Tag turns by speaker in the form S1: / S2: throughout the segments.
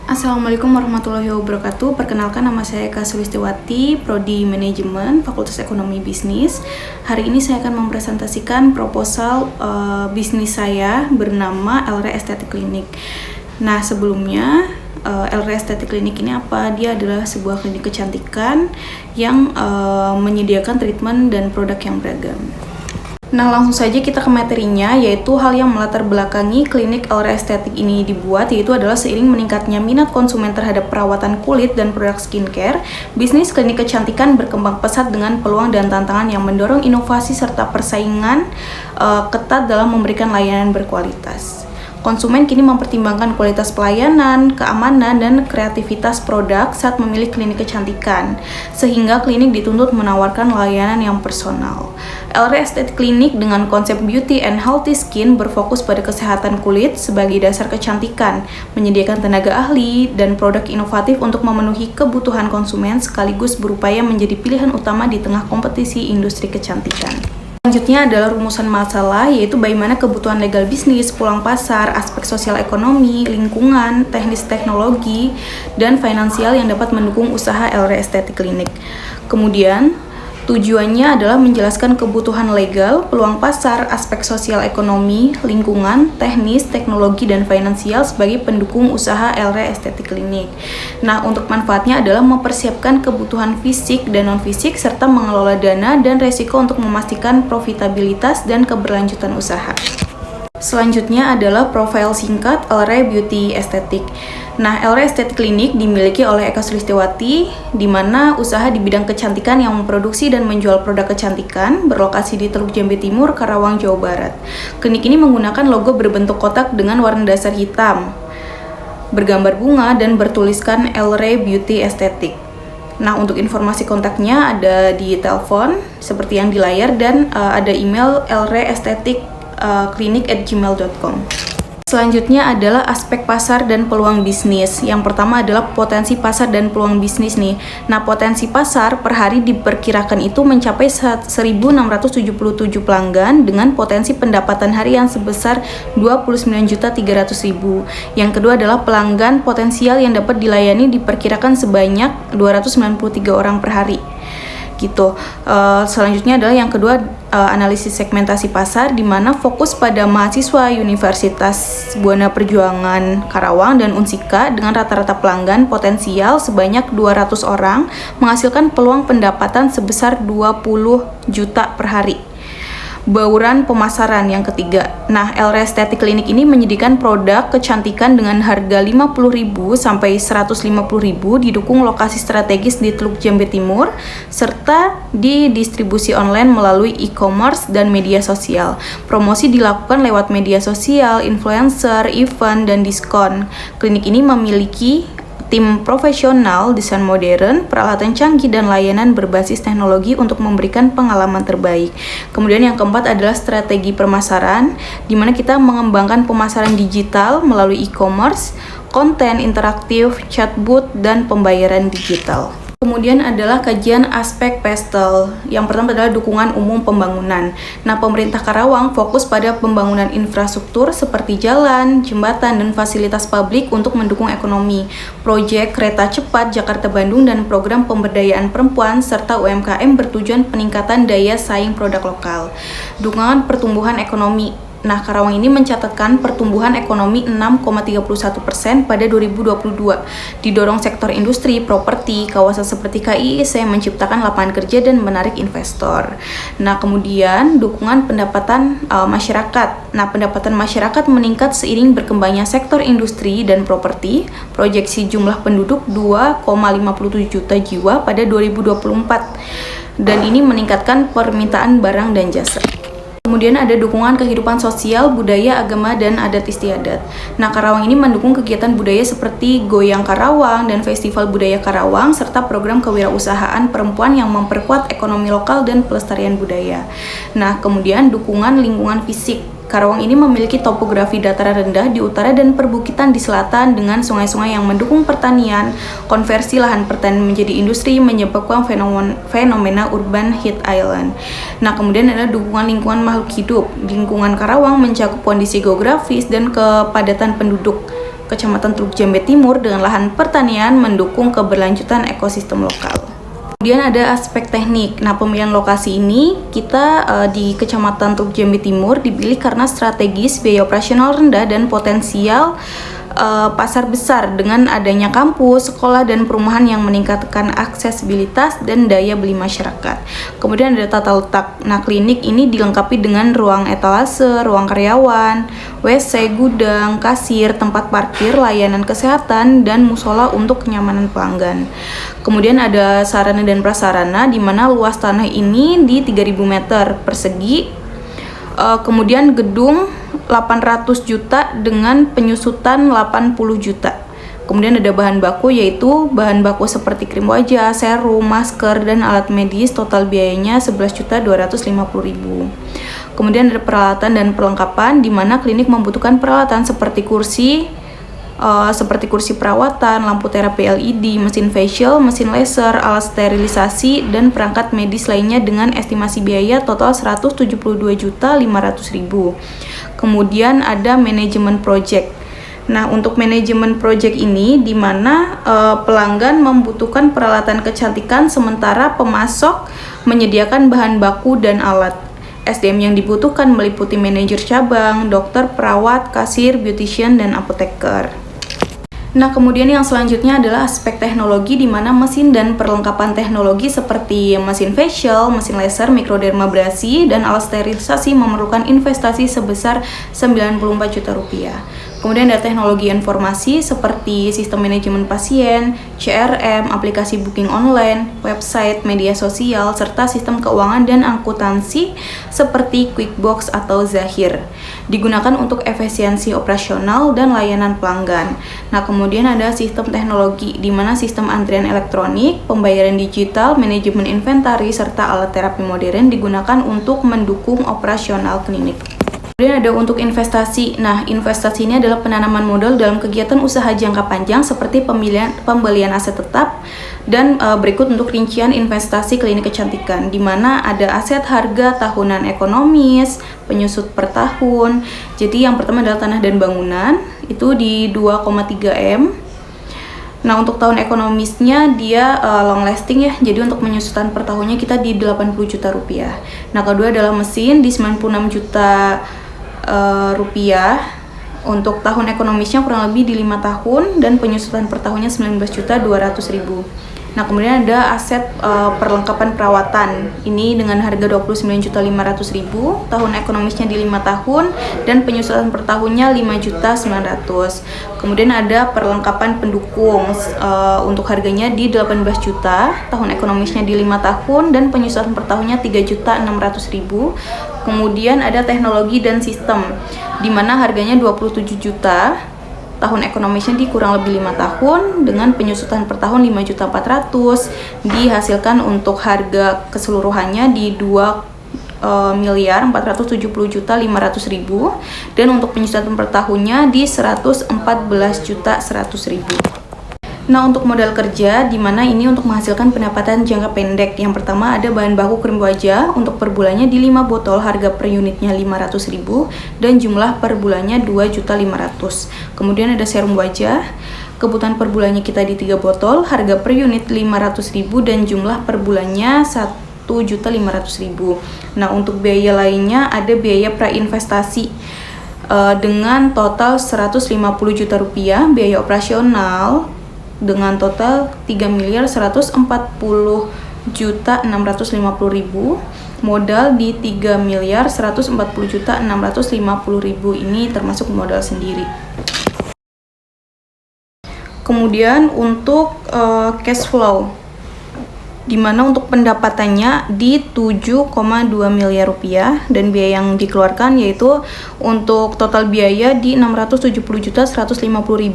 S1: Assalamualaikum warahmatullahi wabarakatuh. Perkenalkan, nama saya Eka Sulistiwati, Prodi Manajemen, Fakultas Ekonomi Bisnis. Hari ini saya akan mempresentasikan proposal bisnis saya bernama Elre Aesthetic Clinic. Nah, sebelumnya Elre Aesthetic Clinic ini apa? Dia adalah sebuah klinik kecantikan yang menyediakan treatment dan produk yang beragam. Nah, langsung saja kita ke materinya, yaitu hal yang melatar belakangi klinik Elre Aesthetic ini dibuat, yaitu adalah seiring meningkatnya minat konsumen terhadap perawatan kulit dan produk skincare, bisnis klinik kecantikan berkembang pesat dengan peluang dan tantangan yang mendorong inovasi serta persaingan ketat dalam memberikan layanan berkualitas. Konsumen kini mempertimbangkan kualitas pelayanan, keamanan, dan kreativitas produk saat memilih klinik kecantikan, sehingga klinik dituntut menawarkan layanan yang personal. Elre Aesthetic Clinic dengan konsep beauty and healthy skin berfokus pada kesehatan kulit sebagai dasar kecantikan, menyediakan tenaga ahli dan produk inovatif untuk memenuhi kebutuhan konsumen sekaligus berupaya menjadi pilihan utama di tengah kompetisi industri kecantikan. Selanjutnya adalah rumusan masalah, yaitu bagaimana kebutuhan legal bisnis, peluang pasar, aspek sosial ekonomi, lingkungan, teknis teknologi, dan finansial yang dapat mendukung usaha Elre Aesthetic Clinic. Kemudian, tujuannya adalah menjelaskan kebutuhan legal, peluang pasar, aspek sosial ekonomi, lingkungan, teknis, teknologi, dan finansial sebagai pendukung usaha Elre Aesthetic Clinic. Nah, untuk manfaatnya adalah mempersiapkan kebutuhan fisik dan non-fisik serta mengelola dana dan resiko untuk memastikan profitabilitas dan keberlanjutan usaha. Selanjutnya adalah profil singkat Elre Beauty Aesthetic. Nah, Elre Aesthetic Clinic dimiliki oleh Eka Sulistiwati, di mana usaha di bidang kecantikan yang memproduksi dan menjual produk kecantikan, berlokasi di Teluk Jambe Timur, Karawang, Jawa Barat. Klinik ini menggunakan logo berbentuk kotak dengan warna dasar hitam, bergambar bunga, dan bertuliskan Elre Beauty Aesthetic. Nah, untuk informasi kontaknya ada di telepon seperti yang di layar, dan ada email elreaesthetic@gmail.com. Selanjutnya adalah aspek pasar dan peluang bisnis. Yang pertama adalah potensi pasar dan peluang bisnis nih. Nah, potensi pasar per hari diperkirakan itu mencapai 1.677 pelanggan dengan potensi pendapatan harian sebesar 29.300.000. Yang kedua adalah pelanggan potensial yang dapat dilayani diperkirakan sebanyak 293 orang per hari. Gitu. Selanjutnya adalah yang kedua, analisis segmentasi pasar, di mana fokus pada mahasiswa Universitas Buana Perjuangan Karawang dan Unsika dengan rata-rata pelanggan potensial sebanyak 200 orang menghasilkan peluang pendapatan sebesar 20 juta per hari. Bauran pemasaran yang ketiga. Nah, Elre Aesthetic Clinic ini menyediakan produk kecantikan dengan harga 50.000 sampai 150.000, didukung lokasi strategis di Teluk Jambe Timur serta didistribusi online melalui e-commerce dan media sosial. Promosi dilakukan lewat media sosial, influencer, event, dan diskon. Klinik ini memiliki tim profesional, desain modern, peralatan canggih, dan layanan berbasis teknologi untuk memberikan pengalaman terbaik. Kemudian yang keempat adalah strategi pemasaran, di mana kita mengembangkan pemasaran digital melalui e-commerce, konten interaktif, chatbot, dan pembayaran digital. Kemudian adalah kajian aspek PESTEL. Yang pertama adalah dukungan umum pembangunan. Nah, pemerintah Karawang fokus pada pembangunan infrastruktur seperti jalan, jembatan, dan fasilitas publik untuk mendukung ekonomi, proyek kereta cepat Jakarta-Bandung, dan program pemberdayaan perempuan serta UMKM bertujuan peningkatan daya saing produk lokal. Dukungan pertumbuhan ekonomi. Nah, Karawang ini mencatatkan pertumbuhan ekonomi 6,31% pada 2022. Didorong sektor industri, properti, kawasan seperti KIIC menciptakan lapangan kerja dan menarik investor. Nah, kemudian dukungan pendapatan masyarakat. Nah, pendapatan masyarakat meningkat seiring berkembangnya sektor industri dan properti. Proyeksi jumlah penduduk 2,57 juta jiwa pada 2024. Dan ini meningkatkan permintaan barang dan jasa. Kemudian ada dukungan kehidupan sosial, budaya, agama, dan adat istiadat. Nah, Karawang ini mendukung kegiatan budaya seperti Goyang Karawang dan Festival Budaya Karawang, serta program kewirausahaan perempuan yang memperkuat ekonomi lokal dan pelestarian budaya. Nah, kemudian dukungan lingkungan fisik. Karawang ini memiliki topografi dataran rendah di utara dan perbukitan di selatan dengan sungai-sungai yang mendukung pertanian. Konversi lahan pertanian menjadi industri menyebabkan fenomena urban heat island. Nah, kemudian ada dukungan lingkungan makhluk hidup. Lingkungan Karawang mencakup kondisi geografis dan kepadatan penduduk. Kecamatan Teluk Jambe Timur dengan lahan pertanian mendukung keberlanjutan ekosistem lokal. Kemudian ada aspek teknik. Nah, pemilihan lokasi ini kita di Kecamatan Teluk Jambe Timur dipilih karena strategis, biaya operasional rendah, dan potensial pasar besar dengan adanya kampus, sekolah, dan perumahan yang meningkatkan aksesibilitas dan daya beli masyarakat. Kemudian ada tata letak. Nah, klinik ini dilengkapi dengan ruang etalase, ruang karyawan, WC, gudang, kasir, tempat parkir, layanan kesehatan, dan musola untuk kenyamanan pelanggan. Kemudian ada sarana dan prasarana di mana luas tanah ini di 3.000 meter persegi. Kemudian gedung 800 juta dengan penyusutan 80 juta. Kemudian ada bahan baku, yaitu bahan baku seperti krim wajah, serum, masker, dan alat medis. Total biayanya 11.250.000. Kemudian ada peralatan dan perlengkapan di mana klinik membutuhkan peralatan seperti kursi perawatan, lampu terapi LED, mesin facial, mesin laser, alat sterilisasi, dan perangkat medis lainnya dengan estimasi biaya total 172.500.000. Kemudian ada manajemen project. Nah, untuk manajemen project ini di mana pelanggan membutuhkan peralatan kecantikan sementara pemasok menyediakan bahan baku dan alat. SDM yang dibutuhkan meliputi manajer cabang, dokter, perawat, kasir, beautician, dan apoteker. Nah, kemudian yang selanjutnya adalah aspek teknologi di mana mesin dan perlengkapan teknologi seperti mesin facial, mesin laser, mikrodermabrasi, dan alat sterilisasi memerlukan investasi sebesar 94 juta rupiah. Kemudian ada teknologi informasi seperti sistem manajemen pasien, CRM, aplikasi booking online, website, media sosial, serta sistem keuangan dan akuntansi seperti QuickBooks atau Zahir. Digunakan untuk efisiensi operasional dan layanan pelanggan. Nah, kemudian ada sistem teknologi di mana sistem antrian elektronik, pembayaran digital, manajemen inventaris, serta alat terapi modern digunakan untuk mendukung operasional klinik. Kemudian ada untuk investasi. Nah, investasi ini adalah penanaman modal dalam kegiatan usaha jangka panjang seperti pembelian aset tetap, dan berikut untuk rincian investasi klinik kecantikan di mana ada aset harga tahunan ekonomis, penyusut per tahun. Jadi yang pertama adalah tanah dan bangunan, itu di 2,3 M. Nah, untuk tahun ekonomisnya dia long lasting ya. Jadi untuk penyusutan per tahunnya kita di 80 juta rupiah. Nah, kedua adalah mesin di 96 juta rupiah. Untuk tahun ekonomisnya kurang lebih di 5 tahun dan penyusutan per tahunnya 19.200.000. Nah, kemudian ada aset perlengkapan perawatan. Ini dengan harga 29.500.000, tahun ekonomisnya di 5 tahun dan penyusutan per tahunnya 5.900.000. Kemudian ada perlengkapan pendukung untuk harganya di 18 juta, tahun ekonomisnya di 5 tahun dan penyusutan per tahunnya 3.600.000. Kemudian ada teknologi dan sistem di mana harganya 27 juta. Tahun ekonomisnya di kurang lebih 5 tahun dengan penyusutan per tahun 5.400.000, dihasilkan untuk harga keseluruhannya di 2.470.500.000 dan untuk penyusutan per tahunnya di 114.100.000. Nah, untuk modal kerja, di mana ini untuk menghasilkan pendapatan jangka pendek. Yang pertama ada bahan baku krim wajah, untuk per bulannya di 5 botol, harga per unitnya 500.000 dan jumlah per bulannya 2.500.000. Kemudian ada serum wajah, kebutuhan per bulannya kita di 3 botol, harga per unit 500.000 dan jumlah per bulannya 1.500.000. Nah, untuk biaya lainnya ada biaya prainvestasi dengan total 150 juta rupiah, biaya operasional dengan total 3.140.650.000, modal di 3.140.650.000. Ini termasuk modal sendiri. Kemudian untuk cash flow, di mana untuk pendapatannya di 7,2 miliar rupiah dan biaya yang dikeluarkan yaitu untuk total biaya di 670.150.000,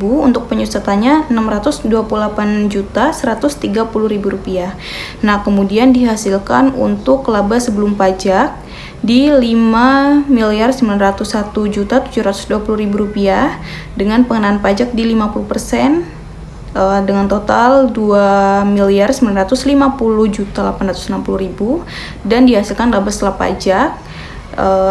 S1: untuk penyusutannya 628.130.000 rupiah. Nah, kemudian dihasilkan untuk laba sebelum pajak di 5.901.720.000 rupiah dengan pengenaan pajak di 50%. Dengan total 2.950.860.000 dan dihasilkan laba setelah pajak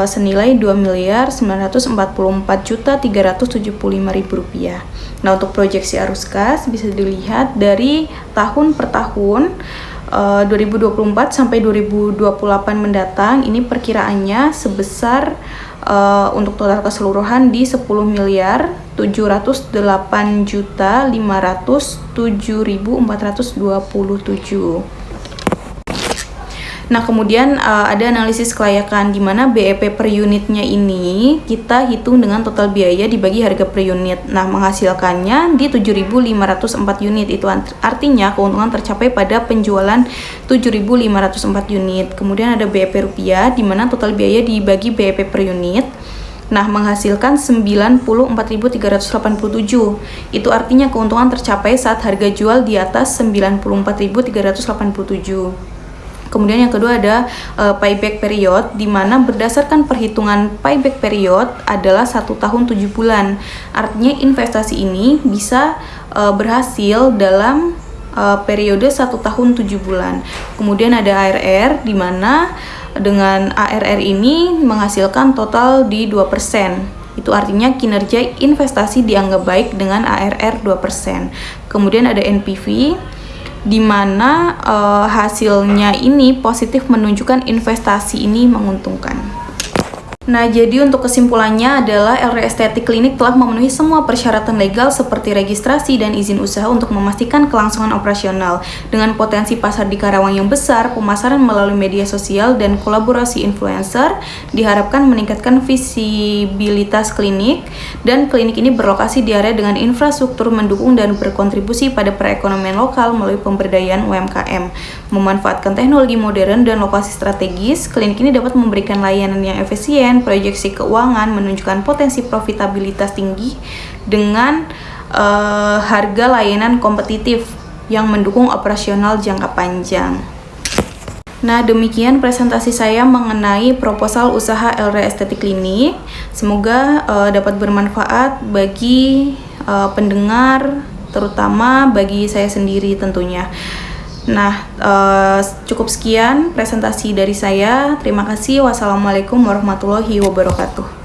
S1: senilai Rp2.944.375.000. Nah, untuk proyeksi arus kas bisa dilihat dari tahun per tahun 2024 sampai 2028 mendatang, ini perkiraannya sebesar untuk total keseluruhan di 10.708.507.427. Nah, kemudian ada analisis kelayakan di mana BEP per unitnya ini kita hitung dengan total biaya dibagi harga per unit. Nah, menghasilkannya di 7.504 unit. Itu artinya keuntungan tercapai pada penjualan 7.504 unit. Kemudian ada BEP rupiah di mana total biaya dibagi BEP per unit. Nah, menghasilkan 94.387. Itu artinya keuntungan tercapai saat harga jual di atas 94.387. Kemudian yang kedua ada payback period, di mana berdasarkan perhitungan payback period adalah 1 tahun 7 bulan. Artinya investasi ini bisa berhasil dalam periode 1 tahun 7 bulan. Kemudian ada ARR, di mana dengan ARR ini menghasilkan total di 2%. Itu artinya kinerja investasi dianggap baik dengan ARR 2%. Kemudian ada NPV, di mana hasilnya ini positif menunjukkan investasi ini menguntungkan. Nah, jadi untuk kesimpulannya adalah LR Estetik Klinik telah memenuhi semua persyaratan legal seperti registrasi dan izin usaha untuk memastikan kelangsungan operasional. Dengan potensi pasar di Karawang yang besar, pemasaran melalui media sosial dan kolaborasi influencer diharapkan meningkatkan visibilitas klinik, dan klinik ini berlokasi di area dengan infrastruktur mendukung dan berkontribusi pada perekonomian lokal melalui pemberdayaan UMKM. Memanfaatkan teknologi modern dan lokasi strategis, klinik ini dapat memberikan layanan yang efisien, proyeksi keuangan, menunjukkan potensi profitabilitas tinggi dengan harga layanan kompetitif yang mendukung operasional jangka panjang. Nah, demikian presentasi saya mengenai proposal usaha LR Estetik Klinik. Semoga dapat bermanfaat bagi pendengar, terutama bagi saya sendiri tentunya. Nah, cukup sekian presentasi dari saya. Terima kasih. Wassalamualaikum warahmatullahi wabarakatuh.